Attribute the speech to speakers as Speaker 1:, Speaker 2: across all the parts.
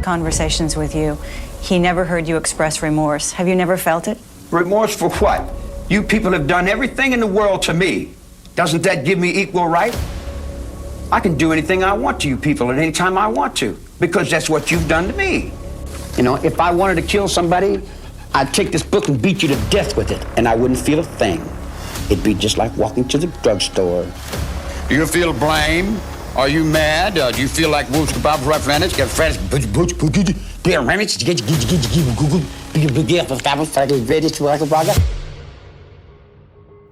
Speaker 1: conversations with you, he never heard you express remorse. Have you never felt it?
Speaker 2: Remorse for what? You people have done everything in the world to me. Doesn't that give me equal right? I can do anything I want to you people at any time I want to, because that's what you've done to me. You know, if I wanted to kill somebody, I'd take this book and beat you to death with it, and I wouldn't feel a thing. It'd be just like walking to the drugstore.
Speaker 3: Do you feel blame? Are you mad? Do you feel like Wolf's Bob Referendus? Get fresh.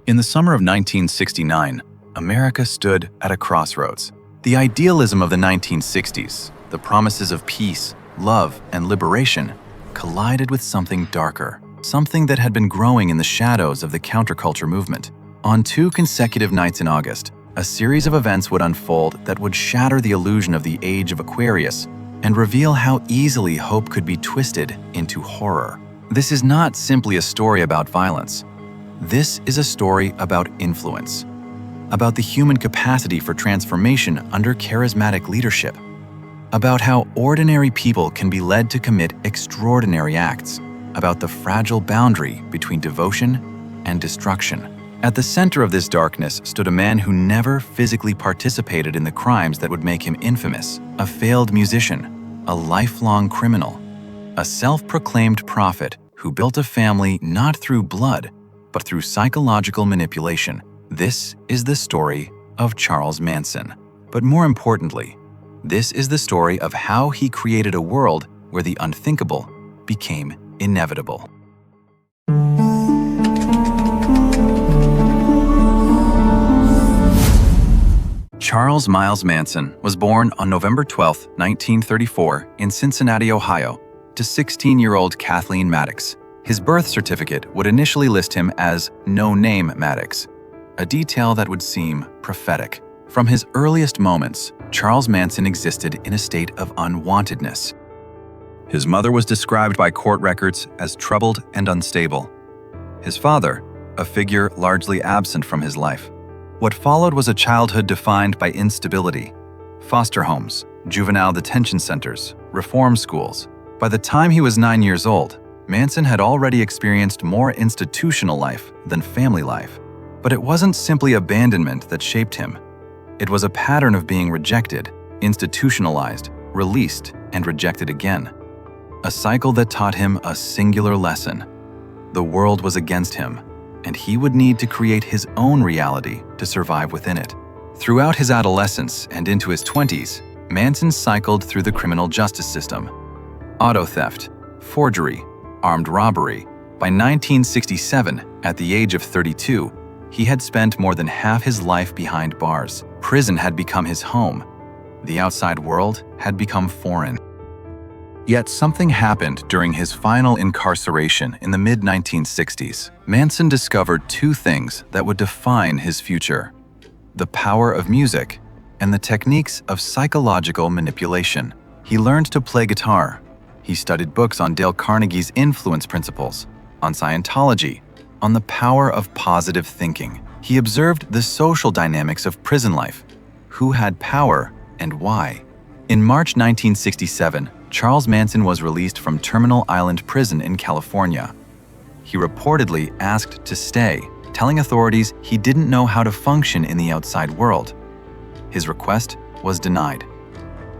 Speaker 4: In the summer of 1969, America stood at a crossroads. The idealism of the 1960s, the promises of peace, love, and liberation, collided with something darker, something that had been growing in the shadows of the counterculture movement. On 2 consecutive nights in August, a series of events would unfold that would shatter the illusion of the age of Aquarius and reveal how easily hope could be twisted into horror. This is not simply a story about violence. This is a story about influence, about the human capacity for transformation under charismatic leadership, about how ordinary people can be led to commit extraordinary acts, about the fragile boundary between devotion and destruction. At the center of this darkness stood a man who never physically participated in the crimes that would make him infamous, a failed musician, a lifelong criminal, a self-proclaimed prophet who built a family not through blood, but through psychological manipulation. This is the story of Charles Manson. But more importantly, this is the story of how he created a world where the unthinkable became inevitable. Charles Miles Manson was born on November 12, 1934, in Cincinnati, Ohio, to 16-year-old Kathleen Maddox. His birth certificate would initially list him as no-name Maddox, a detail that would seem prophetic. From his earliest moments, Charles Manson existed in a state of unwantedness. His mother was described by court records as troubled and unstable. His father, a figure largely absent from his life. What followed was a childhood defined by instability, foster homes, juvenile detention centers, reform schools. By the time he was 9 years old, Manson had already experienced more institutional life than family life. But it wasn't simply abandonment that shaped him. It was a pattern of being rejected, institutionalized, released, and rejected again. A cycle that taught him a singular lesson. The world was against him, and he would need to create his own reality to survive within it. Throughout his adolescence and into his 20s, Manson cycled through the criminal justice system. Auto theft, forgery, armed robbery. By 1967, at the age of 32, he had spent more than half his life behind bars. Prison had become his home. The outside world had become foreign. Yet something happened during his final incarceration in the mid-1960s. Manson discovered 2 things that would define his future: the power of music and the techniques of psychological manipulation. He learned to play guitar. He studied books on Dale Carnegie's influence principles, on Scientology, on the power of positive thinking. He observed the social dynamics of prison life, who had power and why. In March 1967, Charles Manson was released from Terminal Island Prison in California. He reportedly asked to stay, telling authorities he didn't know how to function in the outside world. His request was denied.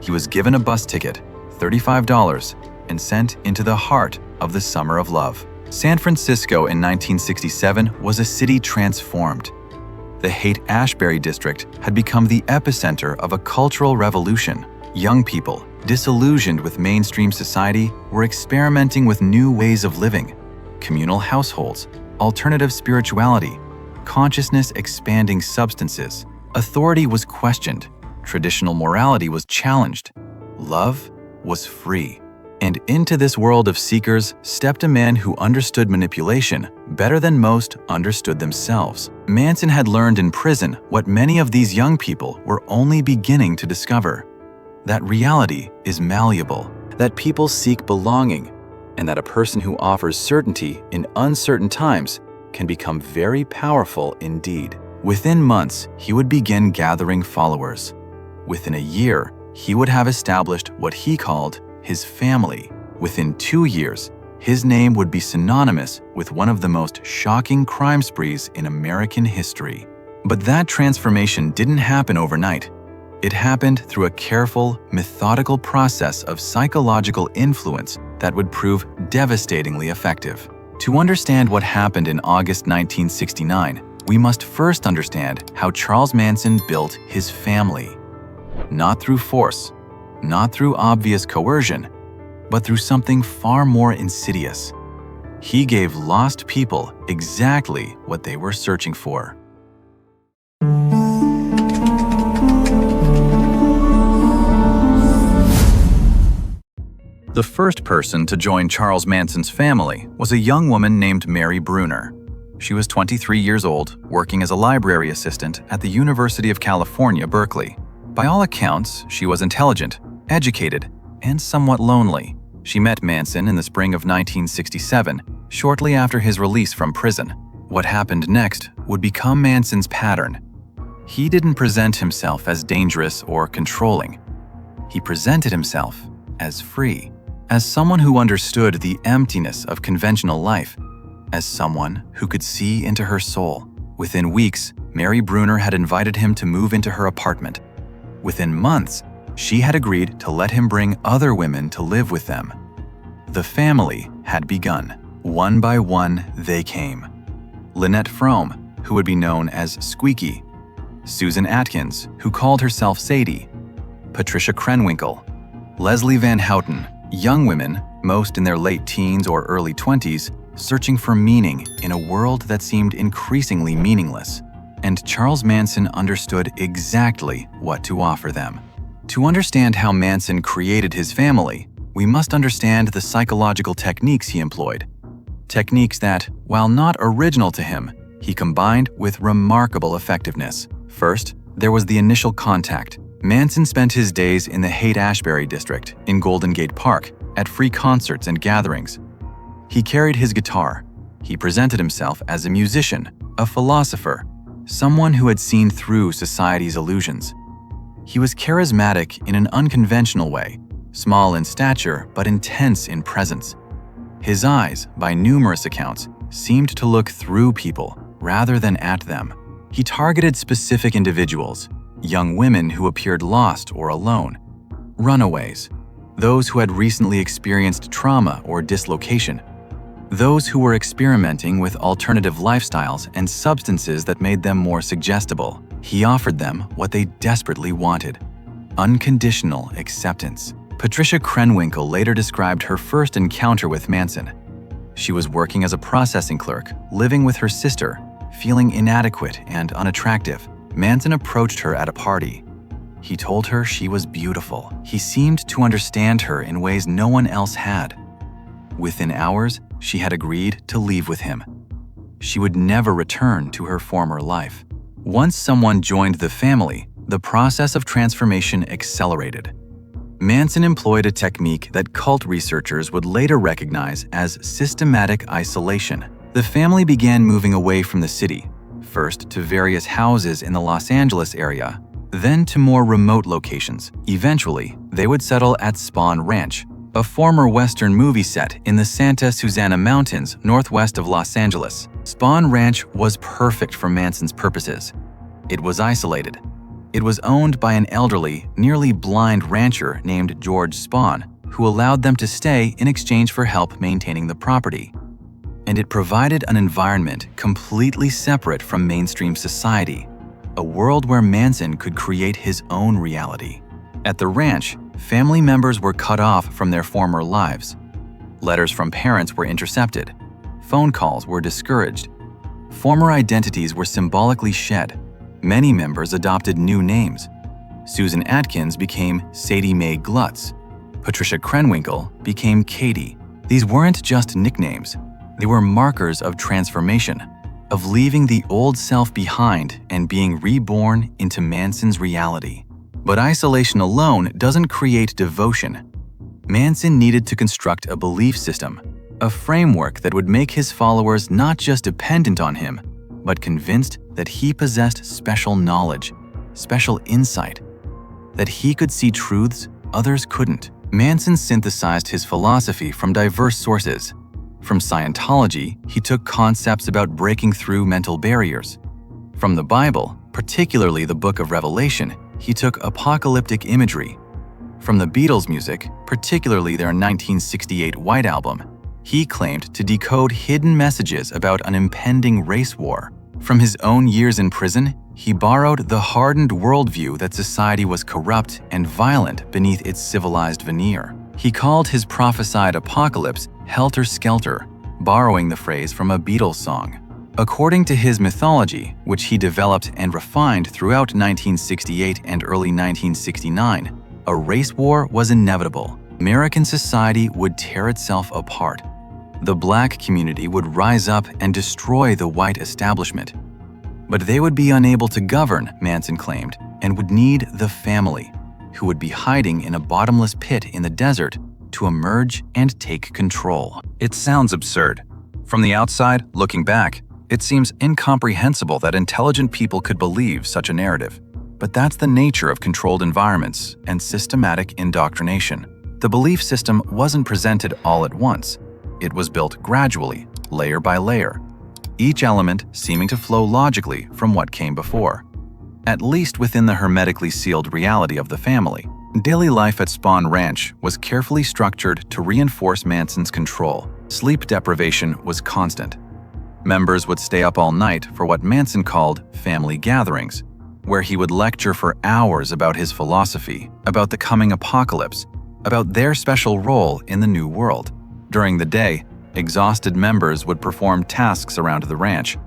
Speaker 4: He was given a bus ticket, $35, and sent into the heart of the Summer of Love. San Francisco in 1967 was a city transformed. The Haight-Ashbury district had become the epicenter of a cultural revolution. Young people, disillusioned with mainstream society, were experimenting with new ways of living: communal households, alternative spirituality, consciousness-expanding substances. Authority was questioned, traditional morality was challenged, love was free. And into this world of seekers stepped a man who understood manipulation better than most understood themselves. Manson had learned in prison what many of these young people were only beginning to discover: that reality is malleable, that people seek belonging, and that a person who offers certainty in uncertain times can become very powerful indeed. Within months, he would begin gathering followers. Within a year, he would have established what he called his family. Within 2 years, his name would be synonymous with one of the most shocking crime sprees in American history. But that transformation didn't happen overnight. It happened through a careful, methodical process of psychological influence that would prove devastatingly effective. To understand what happened in August 1969, we must first understand how Charles Manson built his family. Not through force, not through obvious coercion, but through something far more insidious. He gave lost people exactly what they were searching for. The first person to join Charles Manson's family was a young woman named Mary Bruner. She was 23 years old, working as a library assistant at the University of California, Berkeley. By all accounts, she was intelligent, educated, and somewhat lonely. She met Manson in the spring of 1967, shortly after his release from prison. What happened next would become Manson's pattern. He didn't present himself as dangerous or controlling. He presented himself as free, as someone who understood the emptiness of conventional life, as someone who could see into her soul. Within weeks, Mary Bruner had invited him to move into her apartment. Within months, she had agreed to let him bring other women to live with them. The family had begun. One by one, they came. Lynette Frome, who would be known as Squeaky. Susan Atkins, who called herself Sadie. Patricia Krenwinkel. Leslie Van Houten, young women, most in their late teens or early 20s, searching for meaning in a world that seemed increasingly meaningless. And Charles Manson understood exactly what to offer them. To understand how Manson created his family, we must understand the psychological techniques he employed. Techniques that, while not original to him, he combined with remarkable effectiveness. First, there was the initial contact. Manson spent his days in the Haight-Ashbury district in Golden Gate Park at free concerts and gatherings. He carried his guitar. He presented himself as a musician, a philosopher, someone who had seen through society's illusions. He was charismatic in an unconventional way, small in stature but intense in presence. His eyes, by numerous accounts, seemed to look through people rather than at them. He targeted specific individuals, young women who appeared lost or alone, runaways, those who had recently experienced trauma or dislocation, those who were experimenting with alternative lifestyles and substances that made them more suggestible. He offered them what they desperately wanted: unconditional acceptance. Patricia Krenwinkel later described her first encounter with Manson. She was working as a processing clerk, living with her sister, feeling inadequate and unattractive. Manson approached her at a party. He told her she was beautiful. He seemed to understand her in ways no one else had. Within hours, she had agreed to leave with him. She would never return to her former life. Once someone joined the family, the process of transformation accelerated. Manson employed a technique that cult researchers would later recognize as systematic isolation. The family began moving away from the city, first to various houses in the Los Angeles area, then to more remote locations. Eventually, they would settle at Spahn Ranch, a former Western movie set in the Santa Susana Mountains northwest of Los Angeles. Spahn Ranch was perfect for Manson's purposes. It was isolated. It was owned by an elderly, nearly blind rancher named George Spahn, who allowed them to stay in exchange for help maintaining the property. And it provided an environment completely separate from mainstream society, a world where Manson could create his own reality. At the ranch, family members were cut off from their former lives. Letters from parents were intercepted. Phone calls were discouraged. Former identities were symbolically shed. Many members adopted new names. Susan Atkins became Sadie Mae Glutz. Patricia Krenwinkel became Katie. These weren't just nicknames. They were markers of transformation, of leaving the old self behind and being reborn into Manson's reality. But isolation alone doesn't create devotion. Manson needed to construct a belief system, a framework that would make his followers not just dependent on him, but convinced that he possessed special knowledge, special insight, that he could see truths others couldn't. Manson synthesized his philosophy from diverse sources. From Scientology, he took concepts about breaking through mental barriers. From the Bible, particularly the Book of Revelation, he took apocalyptic imagery. From the Beatles' music, particularly their 1968 White Album, he claimed to decode hidden messages about an impending race war. From his own years in prison, he borrowed the hardened worldview that society was corrupt and violent beneath its civilized veneer. He called his prophesied apocalypse Helter Skelter, borrowing the phrase from a Beatles song. According to his mythology, which he developed and refined throughout 1968 and early 1969, a race war was inevitable. American society would tear itself apart. The black community would rise up and destroy the white establishment. But they would be unable to govern, Manson claimed, and would need the family, who would be hiding in a bottomless pit in the desert, to emerge and take control. It sounds absurd. From the outside, looking back, it seems incomprehensible that intelligent people could believe such a narrative. But that's the nature of controlled environments and systematic indoctrination. The belief system wasn't presented all at once. It was built gradually, layer by layer, each element seeming to flow logically from what came before, at least within the hermetically sealed reality of the family. Daily life at Spawn Ranch was carefully structured to reinforce Manson's control. Sleep deprivation was constant. Members would stay up all night for what Manson called family gatherings, where he would lecture for hours about his philosophy, about the coming apocalypse, about their special role in the new world. During the day, exhausted members would perform tasks around the ranch,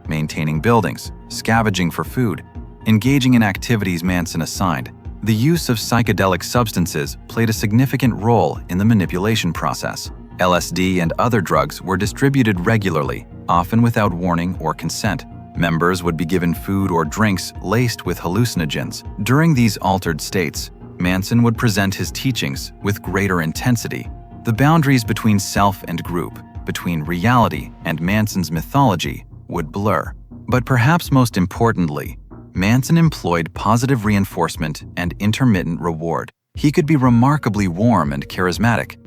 Speaker 4: maintaining buildings, scavenging for food, engaging in activities Manson assigned. The use of psychedelic substances played a significant role in the manipulation process. LSD and other drugs were distributed regularly, often without warning or consent. Members would be given food or drinks laced with hallucinogens. During these altered states, Manson would present his teachings with greater intensity. The boundaries between self and group, between reality and Manson's mythology, would blur. But perhaps most importantly, Manson employed positive reinforcement and intermittent reward. He could be remarkably warm and charismatic.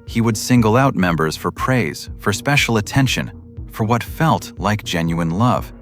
Speaker 4: He would single out members for praise, for special attention, for what felt like genuine love.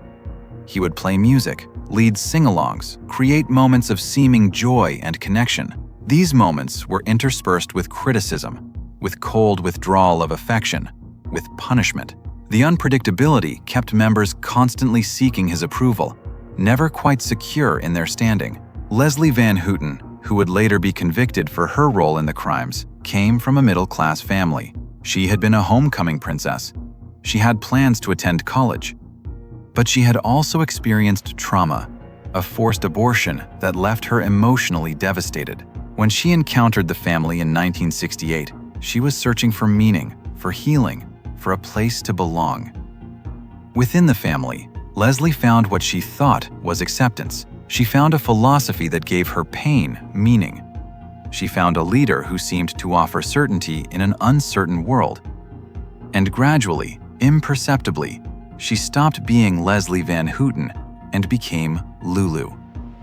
Speaker 4: He would play music, lead sing-alongs, create moments of seeming joy and connection. These moments were interspersed with criticism, with cold withdrawal of affection, with punishment. The unpredictability kept members constantly seeking his approval, never quite secure in their standing. Leslie Van Houten, who would later be convicted for her role in the crimes, came from a middle-class family. She had been a homecoming princess. She had plans to attend college. But she had also experienced trauma, a forced abortion that left her emotionally devastated. When she encountered the family in 1968, she was searching for meaning, for healing, for a place to belong. Within the family, Leslie found what she thought was acceptance. She found a philosophy that gave her pain meaning. She found a leader who seemed to offer certainty in an uncertain world. And gradually, imperceptibly, she stopped being Leslie Van Houten and became Lulu,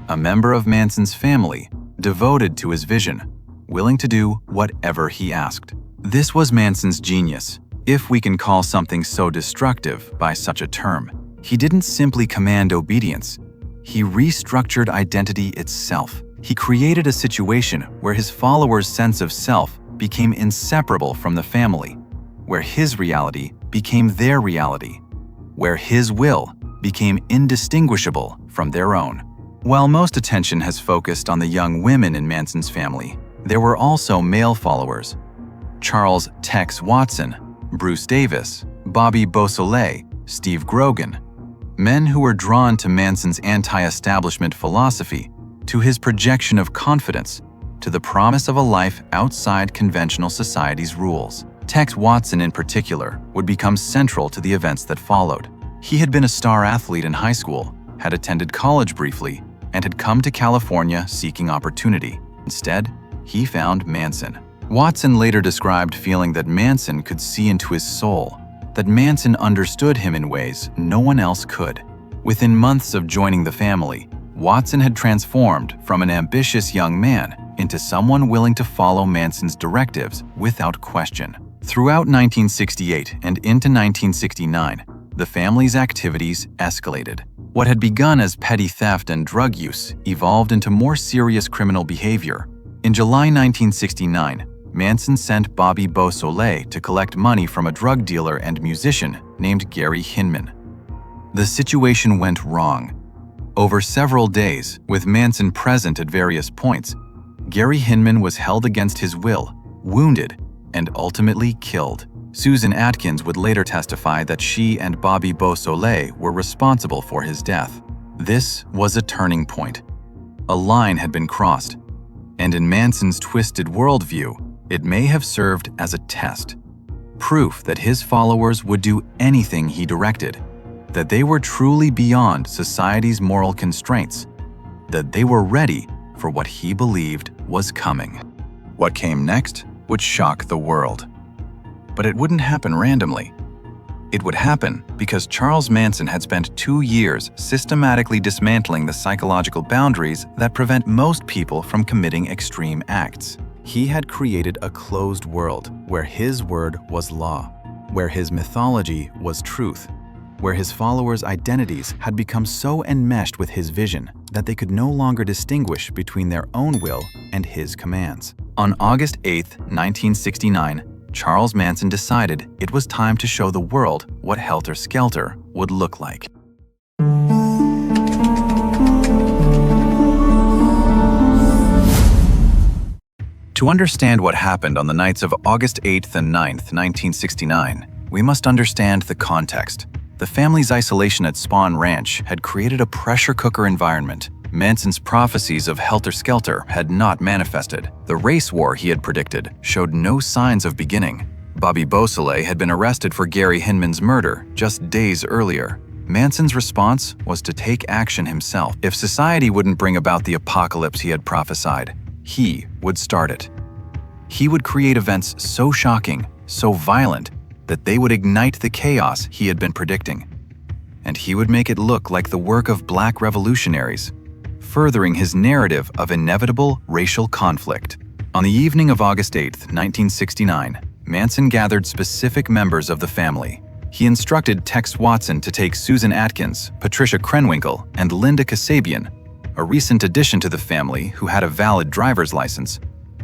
Speaker 4: a member of Manson's family, devoted to his vision, willing to do whatever he asked. This was Manson's genius, if we can call something so destructive by such a term. He didn't simply command obedience. He restructured identity itself. He created a situation where his followers' sense of self became inseparable from the family, where his reality became their reality, where his will became indistinguishable from their own. While most attention has focused on the young women in Manson's family, there were also male followers. Charles Tex Watson, Bruce Davis, Bobby Beausoleil, Steve Grogan, men who were drawn to Manson's anti-establishment philosophy, to his projection of confidence, to the promise of a life outside conventional society's rules. Tex Watson in particular would become central to the events that followed. He had been a star athlete in high school, had attended college briefly, and had come to California seeking opportunity. Instead, he found Manson. Watson later described feeling that Manson could see into his soul, that Manson understood him in ways no one else could. Within months of joining the family, Watson had transformed from an ambitious young man into someone willing to follow Manson's directives without question. Throughout 1968 and into 1969, the family's activities escalated. What had begun as petty theft and drug use evolved into more serious criminal behavior. In July 1969, Manson sent Bobby Beausoleil to collect money from a drug dealer and musician named Gary Hinman. The situation went wrong. Over several days, with Manson present at various points, Gary Hinman was held against his will, wounded, and ultimately killed. Susan Atkins would later testify that she and Bobby Beausoleil were responsible for his death. This was a turning point. A line had been crossed, and in Manson's twisted worldview, it may have served as a test. Proof that his followers would do anything he directed, that they were truly beyond society's moral constraints, that they were ready for what he believed was coming. What came next would shock the world. But it wouldn't happen randomly. It would happen because Charles Manson had spent 2 years systematically dismantling the psychological boundaries that prevent most people from committing extreme acts. He had created a closed world where his word was law, where his mythology was truth, where his followers' identities had become so enmeshed with his vision that they could no longer distinguish between their own will and his commands. On August 8, 1969, Charles Manson decided it was time to show the world what Helter Skelter would look like. To understand what happened on the nights of August 8th and 9th, 1969, we must understand the context. The family's isolation at Spawn Ranch had created a pressure cooker environment. Manson's prophecies of Helter Skelter had not manifested. The race war he had predicted showed no signs of beginning. Bobby Beausoleil had been arrested for Gary Hinman's murder just days earlier. Manson's response was to take action himself. If society wouldn't bring about the apocalypse he had prophesied, he would start it. He would create events so shocking, so violent, that they would ignite the chaos he had been predicting. And he would make it look like the work of black revolutionaries, furthering his narrative of inevitable racial conflict. On the evening of August 8, 1969, Manson gathered specific members of the family. He instructed Tex Watson to take Susan Atkins, Patricia Krenwinkel, and Linda Kasabian, a recent addition to the family who had a valid driver's license,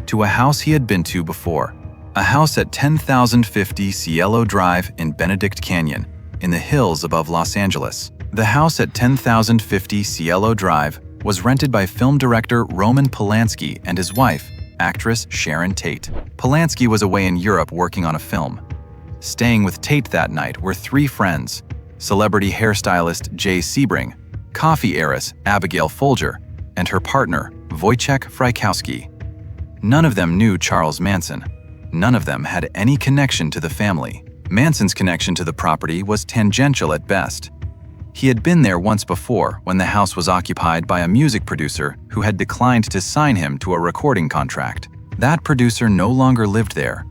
Speaker 4: to a house he had been to before, a house at 10,050 Cielo Drive in Benedict Canyon, in the hills above Los Angeles. The house at 10,050 Cielo Drive was rented by film director Roman Polanski and his wife, actress Sharon Tate. Polanski was away in Europe working on a film. Staying with Tate that night were 3 friends: celebrity hairstylist Jay Sebring, coffee heiress Abigail Folger, and her partner, Wojciech Frykowski. None of them knew Charles Manson. None of them had any connection to the family. Manson's connection to the property was tangential at best. He had been there once before when the house was occupied by a music producer who had declined to sign him to a recording contract. That producer no longer lived there,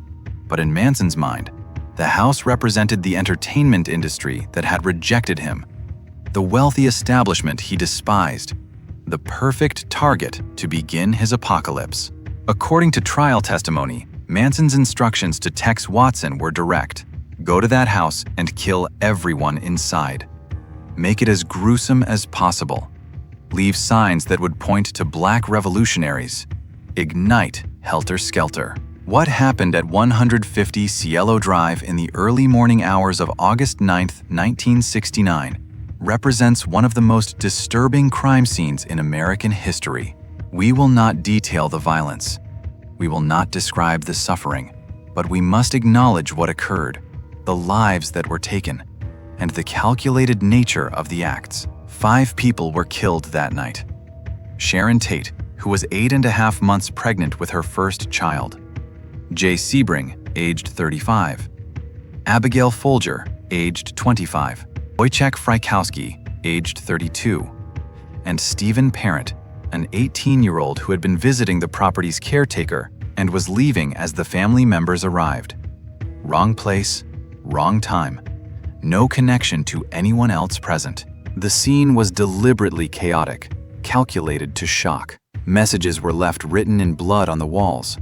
Speaker 4: but in Manson's mind, the house represented the entertainment industry that had rejected him, the wealthy establishment he despised, the perfect target to begin his apocalypse. According to trial testimony, Manson's instructions to Tex Watson were direct: go to that house and kill everyone inside. Make it as gruesome as possible. Leave signs that would point to black revolutionaries. Ignite Helter Skelter. What happened at 150 Cielo Drive in the early morning hours of August 9, 1969, represents one of the most disturbing crime scenes in American history. We will not detail the violence. We will not describe the suffering, but we must acknowledge what occurred, the lives that were taken, and the calculated nature of the acts. 5 people were killed that night. Sharon Tate, who was 8.5 months pregnant with her first child. Jay Sebring, aged 35. Abigail Folger, aged 25. Wojciech Frykowski, aged 32. And Stephen Parent, an 18-year-old who had been visiting the property's caretaker and was leaving as the family members arrived. Wrong place, wrong time. No connection to anyone else present. The scene was deliberately chaotic, calculated to shock. Messages were left written in blood on the walls.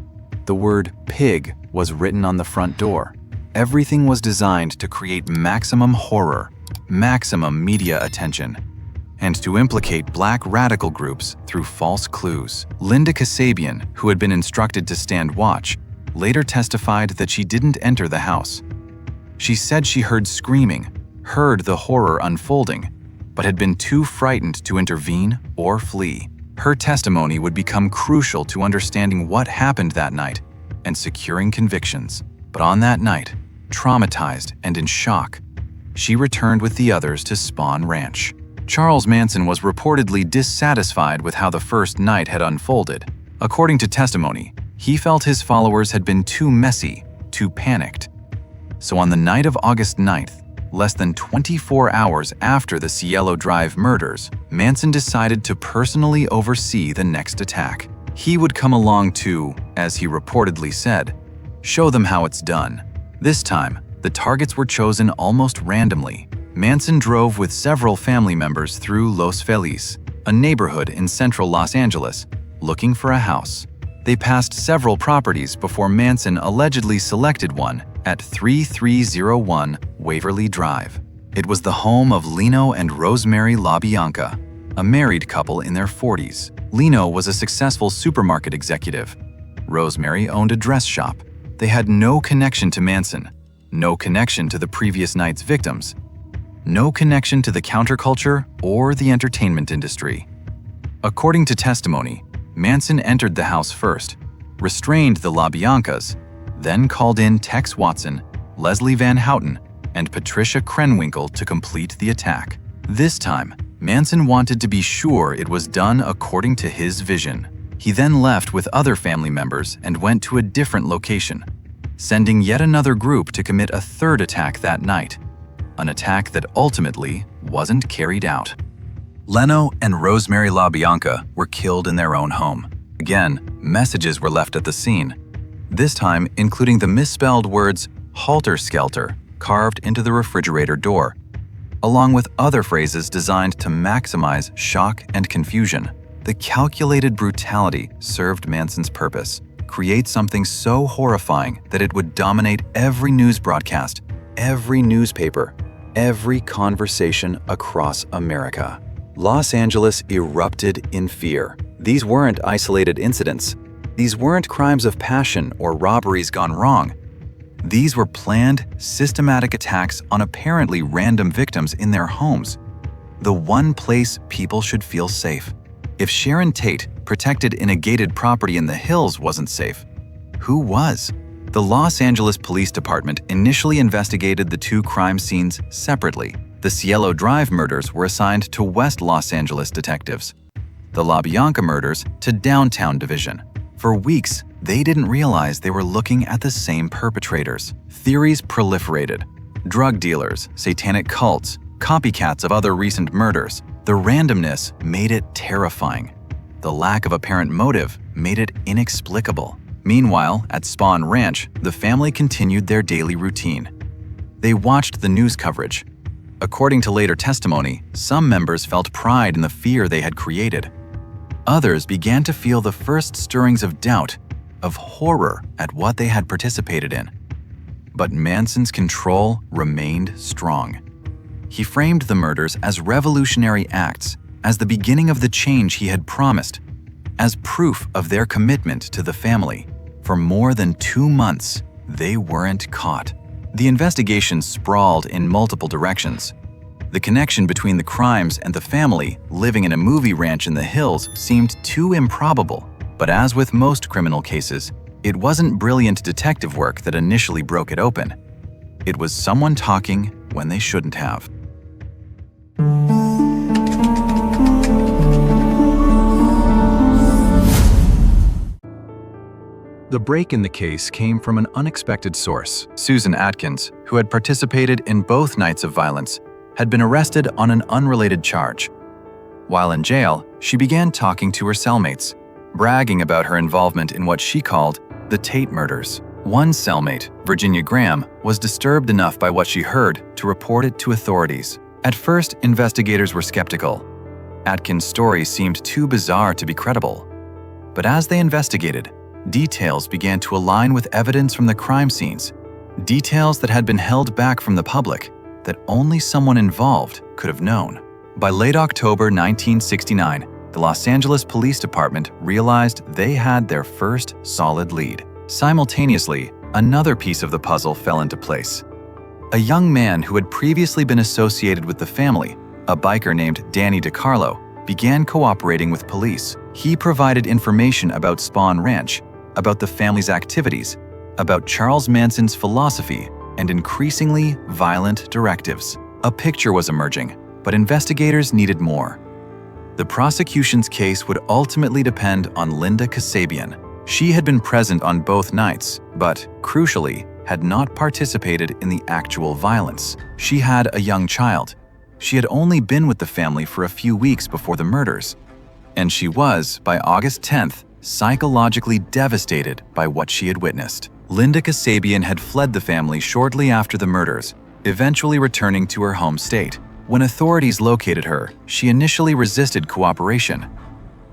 Speaker 4: The word pig was written on the front door. Everything was designed to create maximum horror, maximum media attention, and to implicate black radical groups through false clues. Linda Kasabian, who had been instructed to stand watch, later testified that she didn't enter the house. She said she heard screaming, heard the horror unfolding, but had been too frightened to intervene or flee. Her testimony would become crucial to understanding what happened that night and securing convictions. But on that night, traumatized and in shock, she returned with the others to Spahn Ranch. Charles Manson was reportedly dissatisfied with how the first night had unfolded. According to testimony, he felt his followers had been too messy, too panicked. So on the night of August 9th, less than 24 hours after the Cielo Drive murders, Manson decided to personally oversee the next attack. He would come along to, as he reportedly said, show them how it's done. This time, the targets were chosen almost randomly. Manson drove with several family members through Los Feliz, a neighborhood in central Los Angeles, looking for a house. They passed several properties before Manson allegedly selected one at 3301 Waverly Drive. It was the home of Lino and Rosemary LaBianca, a married couple in their 40s. Lino was a successful supermarket executive. Rosemary owned a dress shop. They had no connection to Manson, no connection to the previous night's victims, no connection to the counterculture or the entertainment industry. According to testimony, Manson entered the house first, restrained the LaBiancas, then called in Tex Watson, Leslie Van Houten, and Patricia Krenwinkel to complete the attack. This time, Manson wanted to be sure it was done according to his vision. He then left with other family members and went to a different location, sending yet another group to commit a third attack that night, an attack that ultimately wasn't carried out. Leno and Rosemary LaBianca were killed in their own home. Again, messages were left at the scene, this time including the misspelled words Helter Skelter carved into the refrigerator door, along with other phrases designed to maximize shock and confusion. The calculated brutality served Manson's purpose: create something so horrifying that it would dominate every news broadcast, every newspaper, every conversation across America. Los Angeles erupted in fear. These weren't isolated incidents. These weren't crimes of passion or robberies gone wrong. These were planned, systematic attacks on apparently random victims in their homes, the one place people should feel safe. If Sharon Tate, protected in a gated property in the hills, wasn't safe, who was? The Los Angeles Police Department initially investigated the two crime scenes separately. The Cielo Drive murders were assigned to West Los Angeles detectives, the LaBianca murders to Downtown Division. For weeks, they didn't realize they were looking at the same perpetrators. Theories proliferated. Drug dealers, satanic cults, copycats of other recent murders. The randomness made it terrifying. The lack of apparent motive made it inexplicable. Meanwhile, at Spahn Ranch, the family continued their daily routine. They watched the news coverage. According to later testimony, some members felt pride in the fear they had created. Others began to feel the first stirrings of doubt, of horror at what they had participated in. But Manson's control remained strong. He framed the murders as revolutionary acts, as the beginning of the change he had promised, as proof of their commitment to the family. For more than 2 months, they weren't caught. The investigation sprawled in multiple directions. The connection between the crimes and the family living in a movie ranch in the hills seemed too improbable. But as with most criminal cases, it wasn't brilliant detective work that initially broke it open. It was someone talking when they shouldn't have. The break in the case came from an unexpected source. Susan Atkins, who had participated in both nights of violence, had been arrested on an unrelated charge. While in jail, she began talking to her cellmates, bragging about her involvement in what she called the Tate murders. One cellmate, Virginia Graham, was disturbed enough by what she heard to report it to authorities. At first, investigators were skeptical. Atkins' story seemed too bizarre to be credible. But as they investigated, details began to align with evidence from the crime scenes, details that had been held back from the public that only someone involved could have known. By late October 1969, the Los Angeles Police Department realized they had their first solid lead. Simultaneously, another piece of the puzzle fell into place. A young man who had previously been associated with the family, a biker named Danny DiCarlo, began cooperating with police. He provided information about Spahn Ranch, about the family's activities, about Charles Manson's philosophy, and increasingly violent directives. A picture was emerging, but investigators needed more. The prosecution's case would ultimately depend on Linda Kasabian. She had been present on both nights, but, crucially, had not participated in the actual violence. She had a young child. She had only been with the family for a few weeks before the murders. And she was, by August 10th, psychologically devastated by what she had witnessed. Linda Kasabian had fled the family shortly after the murders, eventually returning to her home state. When authorities located her, she initially resisted cooperation.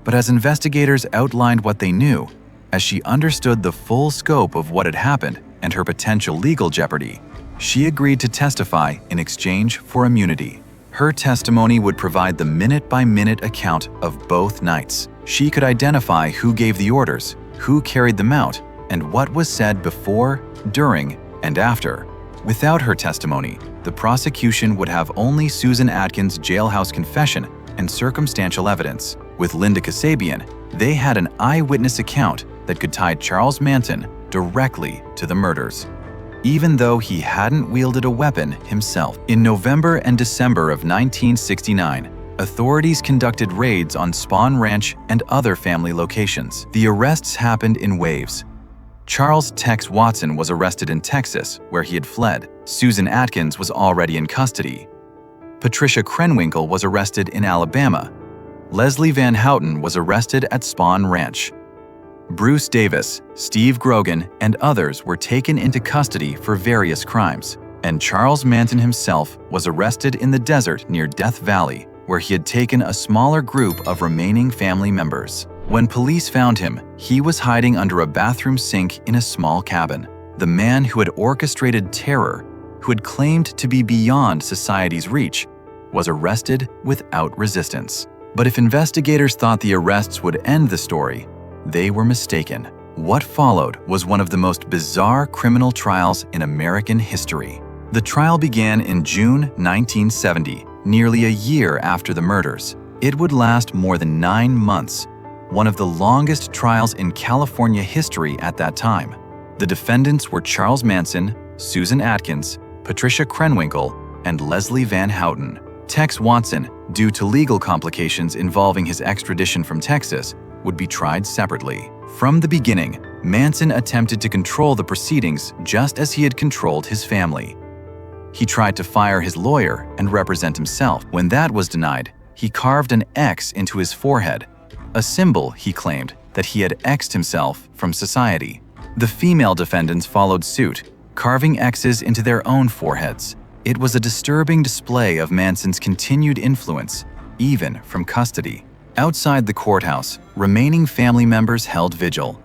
Speaker 4: But as investigators outlined what they knew, as she understood the full scope of what had happened and her potential legal jeopardy, she agreed to testify in exchange for immunity. Her testimony would provide the minute-by-minute account of both nights. She could identify who gave the orders, who carried them out, and what was said before, during, and after. Without her testimony, the prosecution would have only Susan Atkins' jailhouse confession and circumstantial evidence. With Linda Kasabian, they had an eyewitness account that could tie Charles Manson directly to the murders, even though he hadn't wielded a weapon himself. In November and December of 1969, authorities conducted raids on Spahn Ranch and other family locations. The arrests happened in waves. Charles Tex Watson was arrested in Texas, where he had fled. Susan Atkins was already in custody. Patricia Krenwinkel was arrested in Alabama. Leslie Van Houten was arrested at Spahn Ranch. Bruce Davis, Steve Grogan, and others were taken into custody for various crimes. And Charles Manson himself was arrested in the desert near Death Valley, where he had taken a smaller group of remaining family members. When police found him, he was hiding under a bathroom sink in a small cabin. The man who had orchestrated terror, who had claimed to be beyond society's reach, was arrested without resistance. But if investigators thought the arrests would end the story, they were mistaken. What followed was one of the most bizarre criminal trials in American history. The trial began in June 1970, nearly a year after the murders. It would last more than 9 months, one of the longest trials in California history at that time. The defendants were Charles Manson, Susan Atkins, Patricia Krenwinkel, and Leslie Van Houten. Tex Watson, due to legal complications involving his extradition from Texas, would be tried separately. From the beginning, Manson attempted to control the proceedings just as he had controlled his family. He tried to fire his lawyer and represent himself. When that was denied, he carved an X into his forehead, a symbol, he claimed, that he had X'd himself from society. The female defendants followed suit, carving X's into their own foreheads. It was a disturbing display of Manson's continued influence, even from custody. Outside the courthouse, remaining family members held vigil.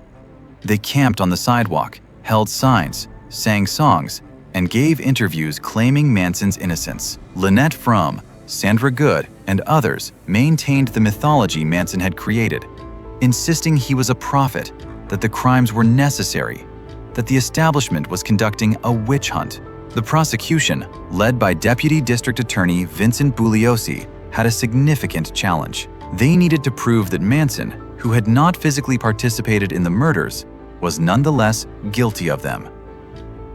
Speaker 4: They camped on the sidewalk, held signs, sang songs, and gave interviews claiming Manson's innocence. Lynette Fromm, Sandra Good, and others maintained the mythology Manson had created, insisting he was a prophet, that the crimes were necessary, that the establishment was conducting a witch hunt. The prosecution, led by Deputy District Attorney Vincent Bugliosi, had a significant challenge. They needed to prove that Manson, who had not physically participated in the murders, was nonetheless guilty of them.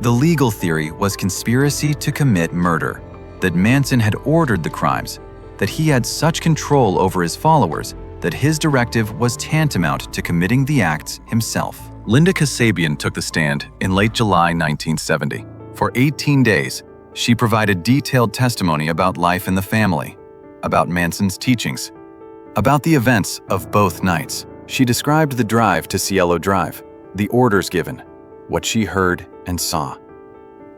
Speaker 4: The legal theory was conspiracy to commit murder, that Manson had ordered the crimes, that he had such control over his followers that his directive was tantamount to committing the acts himself. Linda Kasabian took the stand in late July 1970. For 18 days, she provided detailed testimony about life in the family, about Manson's teachings, about the events of both nights. She described the drive to Cielo Drive, the orders given, what she heard and saw.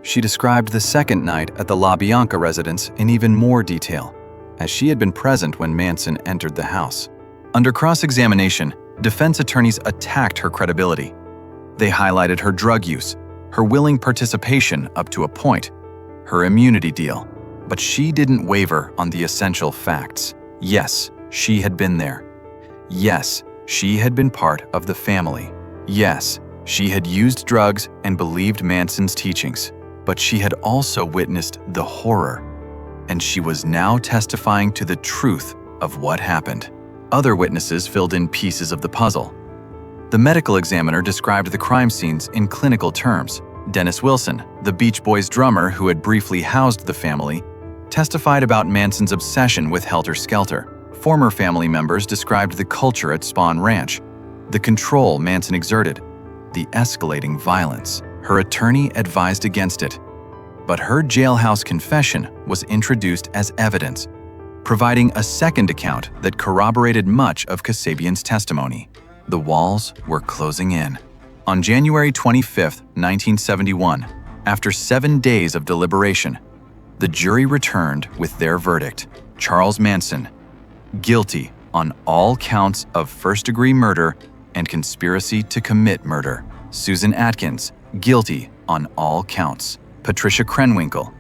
Speaker 4: She described the second night at the LaBianca residence in even more detail, as she had been present when Manson entered the house. Under cross-examination, defense attorneys attacked her credibility. They highlighted her drug use, her willing participation up to a point, her immunity deal. But she didn't waver on the essential facts. Yes, she had been there. Yes, she had been part of the family. Yes, she had used drugs and believed Manson's teachings. But she had also witnessed the horror, and she was now testifying to the truth of what happened. Other witnesses filled in pieces of the puzzle. The medical examiner described the crime scenes in clinical terms. Dennis Wilson, the Beach Boys drummer who had briefly housed the family, testified about Manson's obsession with Helter Skelter. Former family members described the culture at Spawn Ranch, the control Manson exerted, the escalating violence. Her attorney advised against it. But her jailhouse confession was introduced as evidence, providing a second account that corroborated much of Kasabian's testimony. The walls were closing in. On January 25, 1971, after 7 days of deliberation, the jury returned with their verdict. Charles Manson, guilty on all counts of first-degree murder and conspiracy to commit murder. Susan Atkins, guilty on all counts. Patricia Krenwinkel,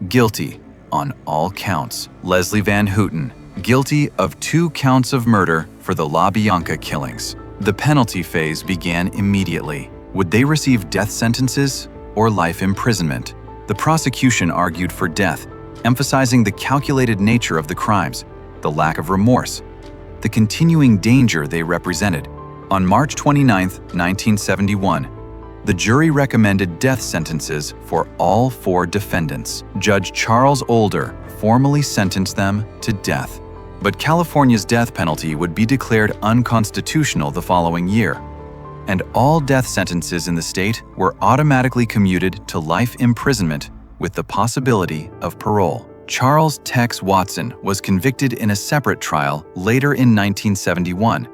Speaker 4: guilty on all counts. Leslie Van Houten, guilty of 2 counts of murder for the LaBianca killings. The penalty phase began immediately. Would they receive death sentences or life imprisonment? The prosecution argued for death, emphasizing the calculated nature of the crimes, the lack of remorse, the continuing danger they represented. On March 29, 1971, the jury recommended death sentences for all 4 defendants. Judge Charles Older formally sentenced them to death. But California's death penalty would be declared unconstitutional the following year, and all death sentences in the state were automatically commuted to life imprisonment with the possibility of parole. Charles Tex Watson was convicted in a separate trial later in 1971,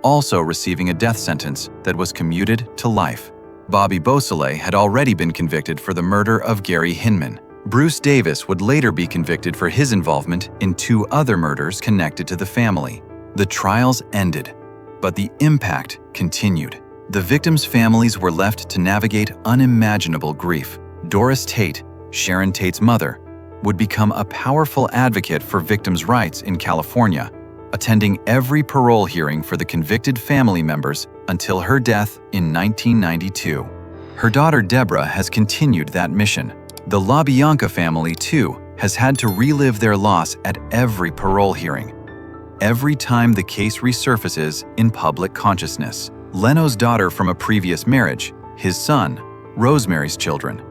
Speaker 4: also receiving a death sentence that was commuted to life. Bobby Beausoleil had already been convicted for the murder of Gary Hinman. Bruce Davis would later be convicted for his involvement in 2 other murders connected to the family. The trials ended, but the impact continued. The victims' families were left to navigate unimaginable grief. Doris Tate, Sharon Tate's mother, would become a powerful advocate for victims' rights in California, attending every parole hearing for the convicted family members until her death in 1992. Her daughter Deborah has continued that mission. The LaBianca family, too, has had to relive their loss at every parole hearing, every time the case resurfaces in public consciousness. Leno's daughter from a previous marriage, his son, Rosemary's children,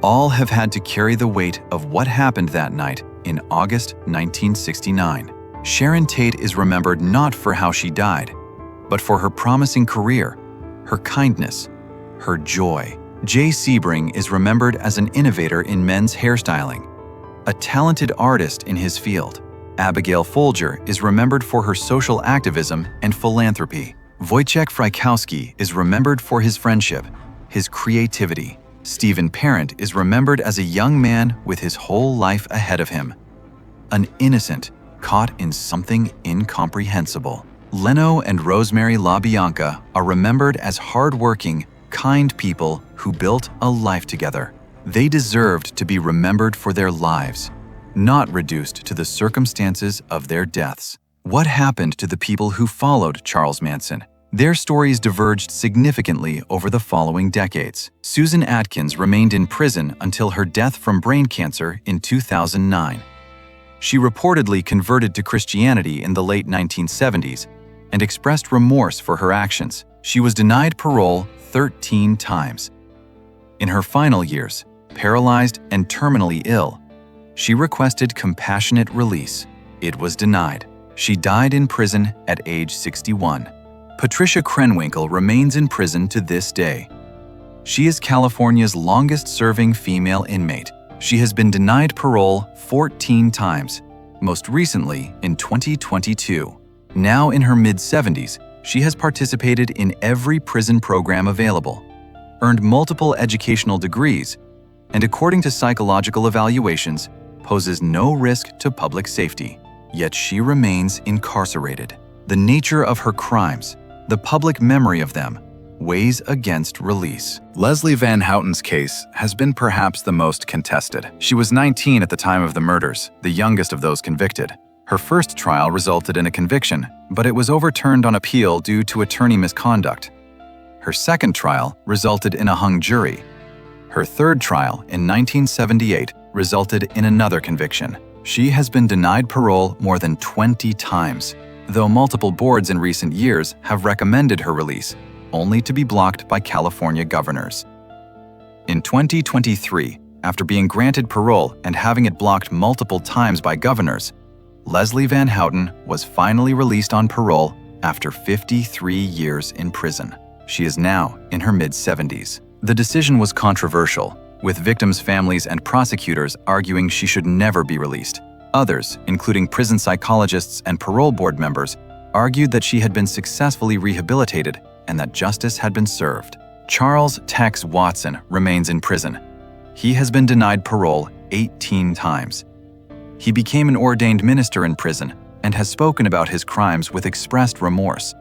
Speaker 4: all have had to carry the weight of what happened that night in August 1969. Sharon Tate is remembered not for how she died, but for her promising career, her kindness, her joy. Jay Sebring is remembered as an innovator in men's hairstyling, a talented artist in his field. Abigail Folger is remembered for her social activism and philanthropy. Wojciech Frykowski is remembered for his friendship, his creativity. Stephen Parent is remembered as a young man with his whole life ahead of him, an innocent caught in something incomprehensible. Leno and Rosemary LaBianca are remembered as hardworking, kind people who built a life together. They deserved to be remembered for their lives, not reduced to the circumstances of their deaths. What happened to the people who followed Charles Manson? Their stories diverged significantly over the following decades. Susan Atkins remained in prison until her death from brain cancer in 2009. She reportedly converted to Christianity in the late 1970s and expressed remorse for her actions. She was denied parole 13 times. In her final years, paralyzed and terminally ill, she requested compassionate release. It was denied. She died in prison at age 61. Patricia Krenwinkel remains in prison to this day. She is California's longest-serving female inmate. She has been denied parole 14 times, most recently in 2022. Now in her mid-70s, she has participated in every prison program available, earned multiple educational degrees, and according to psychological evaluations, poses no risk to public safety. Yet she remains incarcerated. The nature of her crimes, the public memory of them, weighs against release. Leslie Van Houten's case has been perhaps the most contested. She was 19 at the time of the murders, the youngest of those convicted. Her first trial resulted in a conviction, but it was overturned on appeal due to attorney misconduct. Her second trial resulted in a hung jury. Her third trial in 1978 resulted in another conviction. She has been denied parole more than 20 times, though multiple boards in recent years have recommended her release, only to be blocked by California governors. In 2023, after being granted parole and having it blocked multiple times by governors, Leslie Van Houten was finally released on parole after 53 years in prison. She is now in her mid-70s. The decision was controversial, with victims' families and prosecutors arguing she should never be released. Others, including prison psychologists and parole board members, argued that she had been successfully rehabilitated and that justice had been served. Charles Tex Watson remains in prison. He has been denied parole 18 times. He became an ordained minister in prison and has spoken about his crimes with expressed remorse.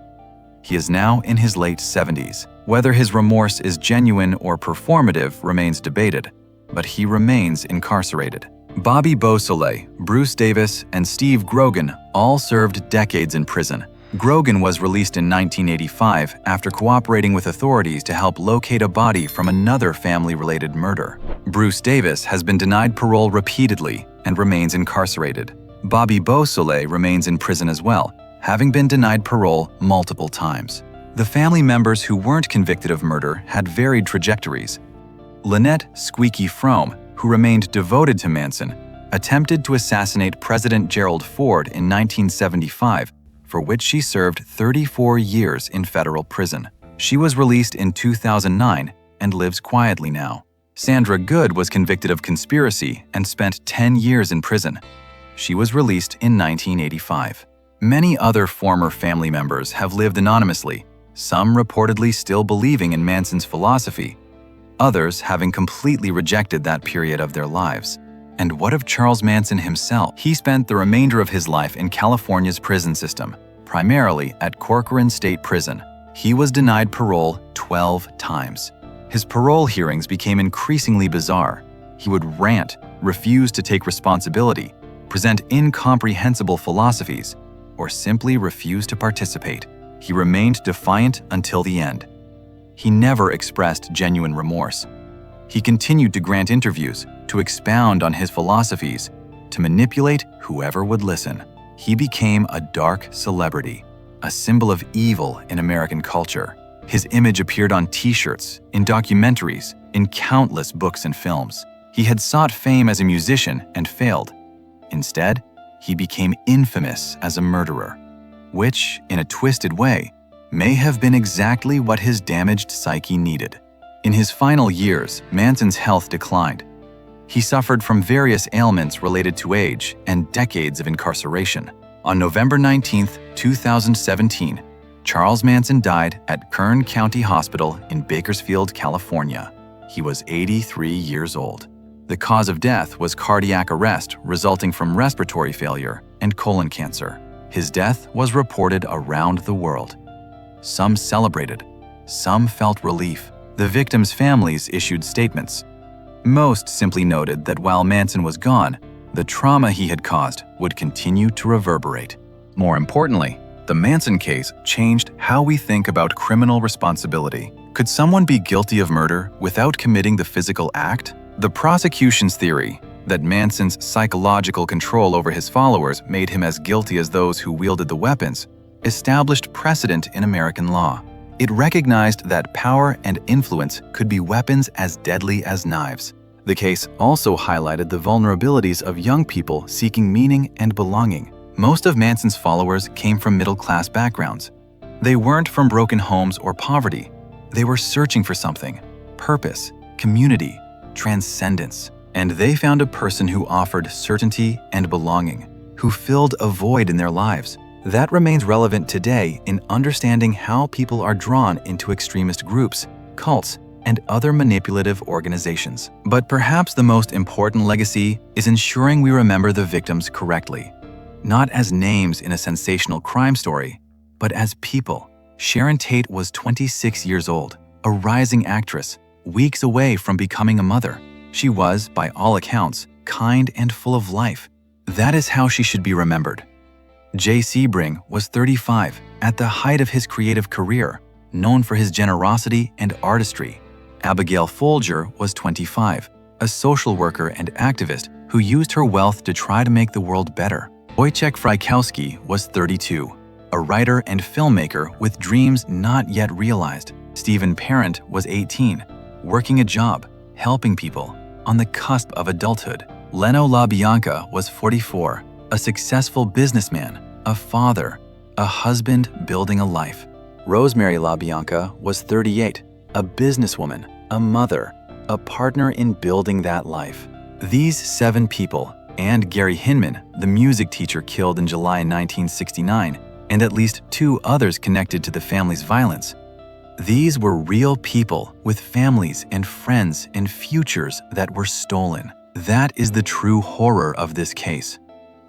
Speaker 4: He is now in his late 70s. Whether his remorse is genuine or performative remains debated, but he remains incarcerated. Bobby Beausoleil, Bruce Davis, and Steve Grogan all served decades in prison. Grogan was released in 1985 after cooperating with authorities to help locate a body from another family-related murder. Bruce Davis has been denied parole repeatedly and remains incarcerated. Bobby Beausoleil remains in prison as well, having been denied parole multiple times. The family members who weren't convicted of murder had varied trajectories. Lynette "Squeaky" Frome, who remained devoted to Manson, attempted to assassinate President Gerald Ford in 1975, for which she served 34 years in federal prison. She was released in 2009 and lives quietly now. Sandra Good was convicted of conspiracy and spent 10 years in prison. She was released in 1985. Many other former family members have lived anonymously, some reportedly still believing in Manson's philosophy, others having completely rejected that period of their lives. And what of Charles Manson himself? He spent the remainder of his life in California's prison system, primarily at Corcoran State Prison. He was denied parole 12 times. His parole hearings became increasingly bizarre. He would rant, refuse to take responsibility, present incomprehensible philosophies, or simply refuse to participate. He remained defiant until the end. He never expressed genuine remorse. He continued to grant interviews, to expound on his philosophies, to manipulate whoever would listen. He became a dark celebrity, a symbol of evil in American culture. His image appeared on T-shirts, in documentaries, in countless books and films. He had sought fame as a musician and failed. Instead, he became infamous as a murderer, which, in a twisted way, may have been exactly what his damaged psyche needed. In his final years, Manson's health declined. He suffered from various ailments related to age and decades of incarceration. On November 19, 2017, Charles Manson died at Kern County Hospital in Bakersfield, California. He was 83 years old. The cause of death was cardiac arrest resulting from respiratory failure and colon cancer. His death was reported around the world. Some celebrated, some felt relief. The victims' families issued statements. Most simply noted that while Manson was gone, the trauma he had caused would continue to reverberate. More importantly, the Manson case changed how we think about criminal responsibility. Could someone be guilty of murder without committing the physical act? The prosecution's theory that Manson's psychological control over his followers made him as guilty as those who wielded the weapons established precedent in American law. It recognized that power and influence could be weapons as deadly as knives. The case also highlighted the vulnerabilities of young people seeking meaning and belonging. Most of Manson's followers came from middle-class backgrounds. They weren't from broken homes or poverty. They were searching for something: purpose, community, transcendence. And they found a person who offered certainty and belonging, who filled a void in their lives. That remains relevant today in understanding how people are drawn into extremist groups, cults, and other manipulative organizations. But perhaps the most important legacy is ensuring we remember the victims correctly, not as names in a sensational crime story, but as people. Sharon Tate was 26 years old, a rising actress, weeks away from becoming a mother. She was, by all accounts, kind and full of life. That is how she should be remembered. Jay Sebring was 35, at the height of his creative career, known for his generosity and artistry. Abigail Folger was 25, a social worker and activist who used her wealth to try to make the world better. Wojciech Frykowski was 32, a writer and filmmaker with dreams not yet realized. Stephen Parent was 18, working a job, helping people, on the cusp of adulthood. Leno LaBianca was 44, a successful businessman, a father, a husband building a life. Rosemary LaBianca was 38, a businesswoman, a mother, a partner in building that life. These 7 people, and Gary Hinman, the music teacher killed in July 1969, and at least 2 others connected to the family's violence. These were real people with families and friends and futures that were stolen. That is the true horror of this case.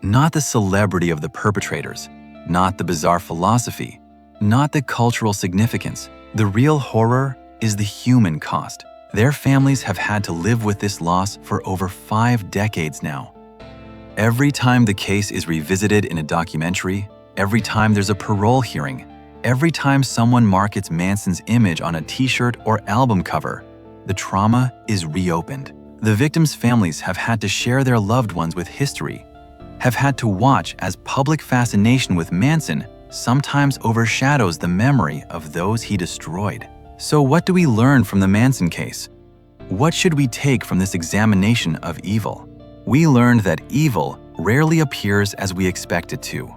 Speaker 4: Not the celebrity of the perpetrators, not the bizarre philosophy, not the cultural significance. The real horror is the human cost. Their families have had to live with this loss for over 5 decades now. Every time the case is revisited in a documentary, every time there's a parole hearing, every time someone markets Manson's image on a t-shirt or album cover, the trauma is reopened. The victims' families have had to share their loved ones with history, have had to watch as public fascination with Manson sometimes overshadows the memory of those he destroyed. So what do we learn from the Manson case? What should we take from this examination of evil? We learned that evil rarely appears as we expect it to.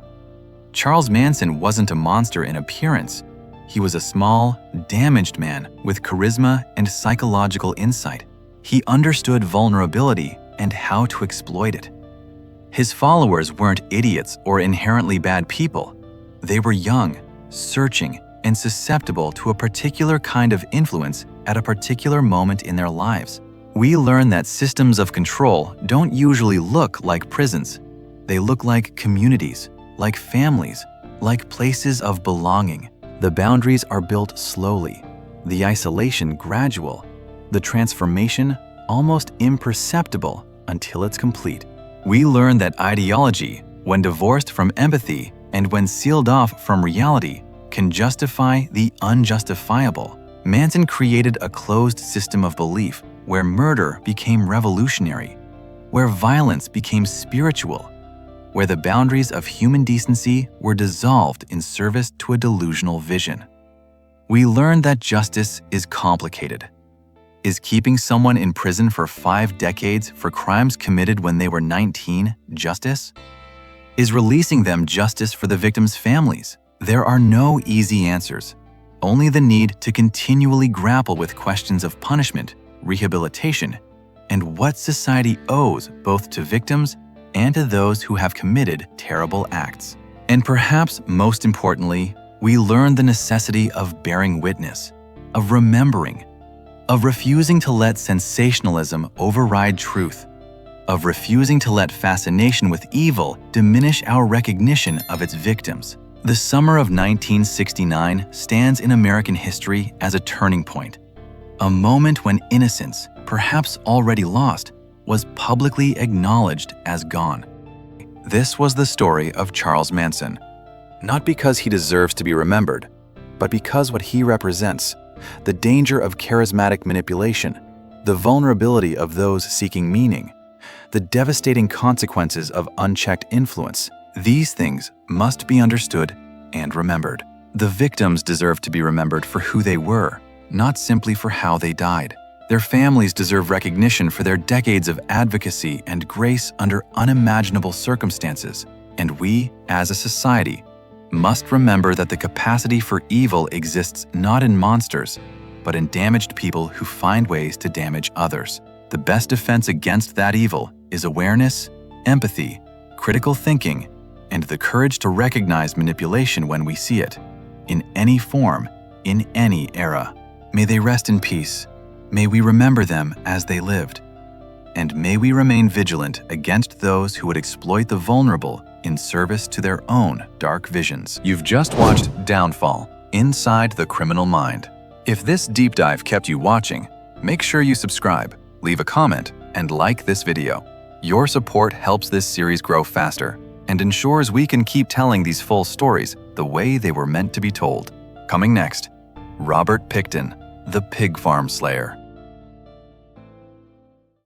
Speaker 4: Charles Manson wasn't a monster in appearance. He was a small, damaged man with charisma and psychological insight. He understood vulnerability and how to exploit it. His followers weren't idiots or inherently bad people. They were young, searching, and susceptible to a particular kind of influence at a particular moment in their lives. We learn that systems of control don't usually look like prisons. They look like communities, like families, like places of belonging. The boundaries are built slowly, the isolation gradual, the transformation almost imperceptible until it's complete. We learn that ideology, when divorced from empathy and when sealed off from reality, can justify the unjustifiable. Manson created a closed system of belief where murder became revolutionary, where violence became spiritual, where the boundaries of human decency were dissolved in service to a delusional vision. We learned that justice is complicated. Is keeping someone in prison for 5 decades for crimes committed when they were 19 justice? Is releasing them justice for the victims' families? There are no easy answers, only the need to continually grapple with questions of punishment, rehabilitation, and what society owes both to victims and to those who have committed terrible acts. And perhaps most importantly, we learn the necessity of bearing witness, of remembering, of refusing to let sensationalism override truth, of refusing to let fascination with evil diminish our recognition of its victims. The summer of 1969 stands in American history as a turning point, a moment when innocence, perhaps already lost, was publicly acknowledged as gone. This was the story of Charles Manson, not because he deserves to be remembered, but because what he represents, the danger of charismatic manipulation, the vulnerability of those seeking meaning, the devastating consequences of unchecked influence, these things must be understood and remembered. The victims deserve to be remembered for who they were, not simply for how they died. Their families deserve recognition for their decades of advocacy and grace under unimaginable circumstances. And we, as a society, must remember that the capacity for evil exists not in monsters, but in damaged people who find ways to damage others. The best defense against that evil is awareness, empathy, critical thinking, and the courage to recognize manipulation when we see it, in any form, in any era. May they rest in peace, May we remember them as they lived. And may we remain vigilant against those who would exploit the vulnerable in service to their own dark visions. You've just watched Downfall: Inside the Criminal Mind. If this deep dive kept you watching, make sure you subscribe, leave a comment, and like this video. Your support helps this series grow faster and ensures we can keep telling these full stories the way they were meant to be told. Coming next, Robert Pickton, the Pig Farm Slayer.